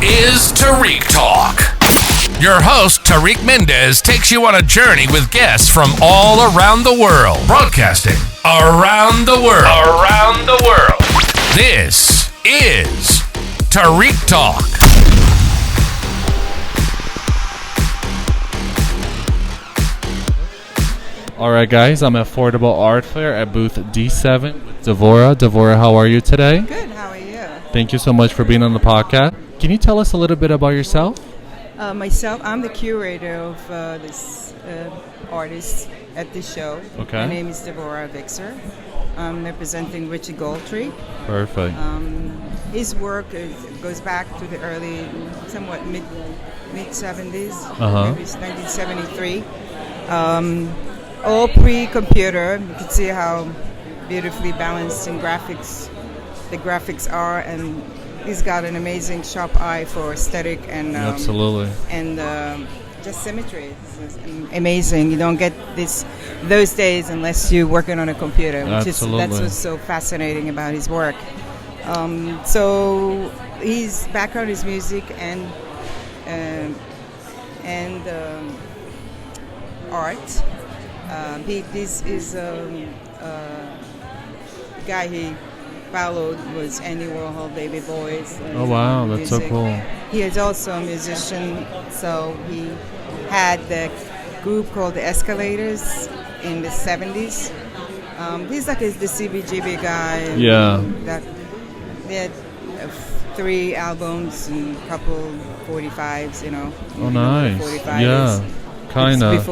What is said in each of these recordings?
is Tarik Talk. Your host, Tarik Mendes, takes you on a journey with guests from all around the world. Broadcasting around the world. Around the world. This is Tarik Talk. All right, guys, I'm at Affordable Art Fair at booth D7 with Devora. Devora, how are you today? Good, how are you? Thank you so much for being on the podcast. Can you tell us a little bit about yourself? Myself, I'm the curator of this artist at this show. Okay. My name is Devora Avikzer. I'm representing Richard Goltry. Perfect. His work goes back to the early, somewhat mid-70s, maybe it's 1973. All pre-computer. You can see how beautifully balanced in graphics the graphics are, and he's got an amazing sharp eye for aesthetic and absolutely, and just symmetry. It's amazing. You don't get those days unless you're working on a computer. That's what's so fascinating about his work. So his background is music and art. This is guy he followed was Andy Warhol, David Bowie. Oh wow, that's music. So cool. He is also a musician, so he had the group called the Escalators in the 70s. He's like the CBGB guy. Yeah. They had 3 albums and a couple 45s, you know. Oh nice. 45s. Yeah, kind of.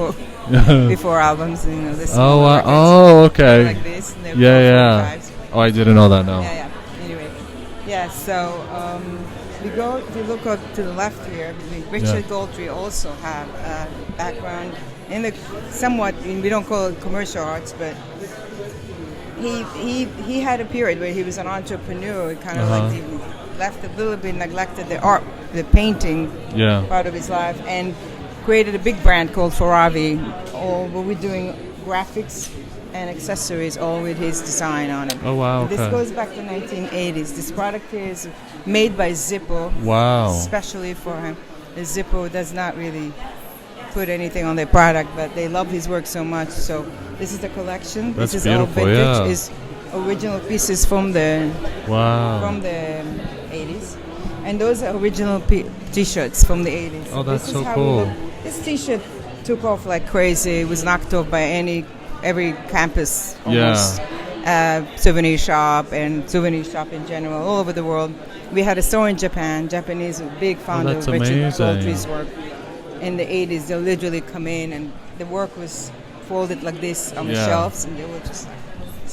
Before albums, you know. This okay. Like this. And Yeah. 45s. Oh, I didn't know that. No. Yeah. Anyway, yeah. So if you look up to the left here, Richard Goltry also have a background in the somewhat. We don't call it commercial arts, but he had a period where he was an entrepreneur. Kind of like he left a little bit, neglected the art, the painting part of his life, and created a big brand called Foravi. Where we're doing graphics and accessories, all with his design on it. Oh wow! Okay. This goes back to 1980s. This product here is made by Zippo. Wow! Especially for him. The Zippo does not really put anything on their product, but they love his work so much. So this is the collection. That's this is beautiful. all vintage. Yeah. Is original pieces from the 80s, and those are original T-shirts from the 80s. Oh, that's so cool. This T-shirt took off like crazy. It was knocked off by every campus almost, souvenir shop and souvenir shop in general all over the world. We had a store in Japan. Japanese big founder of Richard Goltry's work in the 80s. They'll literally come in and the work was folded like this on the shelves, and they were just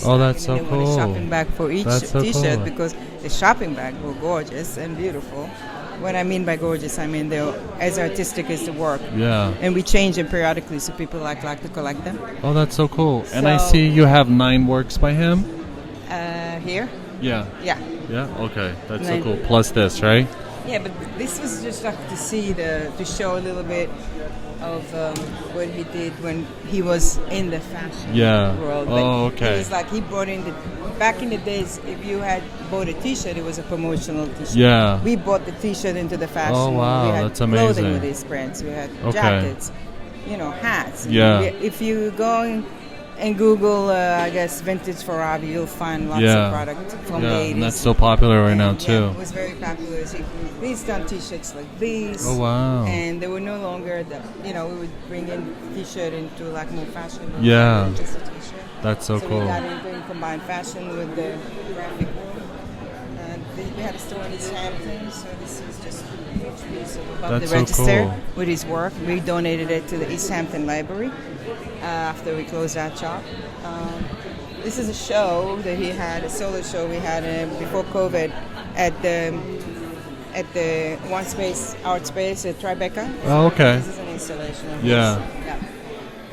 that's so cool. A shopping bag for each T-shirt cool. because the shopping bag were gorgeous and beautiful. What I mean by gorgeous, I mean they're as artistic as the work. Yeah. And we change them periodically, so people like to collect them. Oh, that's so cool. And I see you have 9 works by him? Here? Yeah. Yeah. Yeah? Okay. That's 9. So cool. Plus this, right? Yeah, but this was just like to see to show a little bit of what he did when he was in the fashion world. Okay. It was like he brought in back in the days, if you had bought a T-shirt, it was a promotional T-shirt. Yeah. We bought the T-shirt into the fashion. Oh, wow. We had that's amazing. clothing with these brands. We had jackets, hats. Yeah. If you go and Google, I guess, vintage Foravi, you'll find lots of products from the 80s. And that's so popular right now, too. Yeah, it was very popular. He's done T-shirts like these. Oh, wow. And they were no longer, we would bring in T-shirt into like more fashionable. Yeah. Just a T-shirt. That's so cool. We got into combined fashion with the graphic work. We had a store in East Hampton, so this is just a huge piece of above the register with his work. We donated it to the East Hampton Library after we closed that shop. This is a show that he had, a solo show we had before COVID at the One Space Art Space at Tribeca. Oh, okay. This is an installation of yeah. Yeah.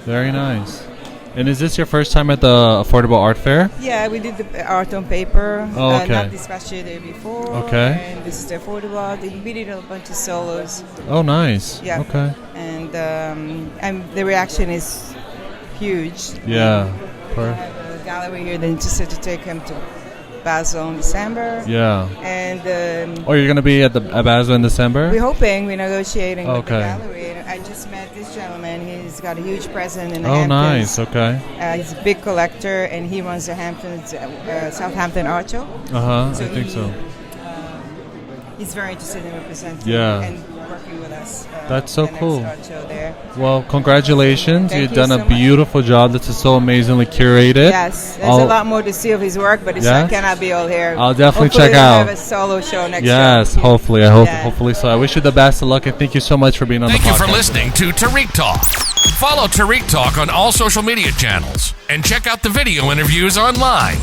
Very nice. And is this your first time at the Affordable Art Fair? Yeah, we did the art on paper. Oh, okay. Not this past year, the year before. Okay. And this is the Affordable Art. We did a bunch of solos. Oh, nice. Yeah. Okay. And the reaction is huge. Yeah. We have a gallery here that interested to take him to Basel in December. Yeah. And Oh, you're gonna be at Basel in December? we're hoping, we're negotiating with the Okay. gallery. I just met this gentleman. He's got a huge presence in the Oh, Hamptons. nice. Okay. He's a big collector, and he runs the Hamptons, Southampton Art Show. I So think so. He's very interested in representing Yeah. and working with us. That's so the next cool. art show there. Well, congratulations. Thank You've you done so a much. beautiful job. This is so amazingly curated. Yes, there's a lot more to see of his work, but Yes? cannot be all here. I'll definitely Hopefully check we'll out. have a solo show next Yes, show. hopefully. Yeah. Hopefully so. I wish you the best of luck, and thank you so much for being on Thank the you podcast. for listening to Tarik Talk. Follow Tarik Talk on all social media channels and check out the video interviews online.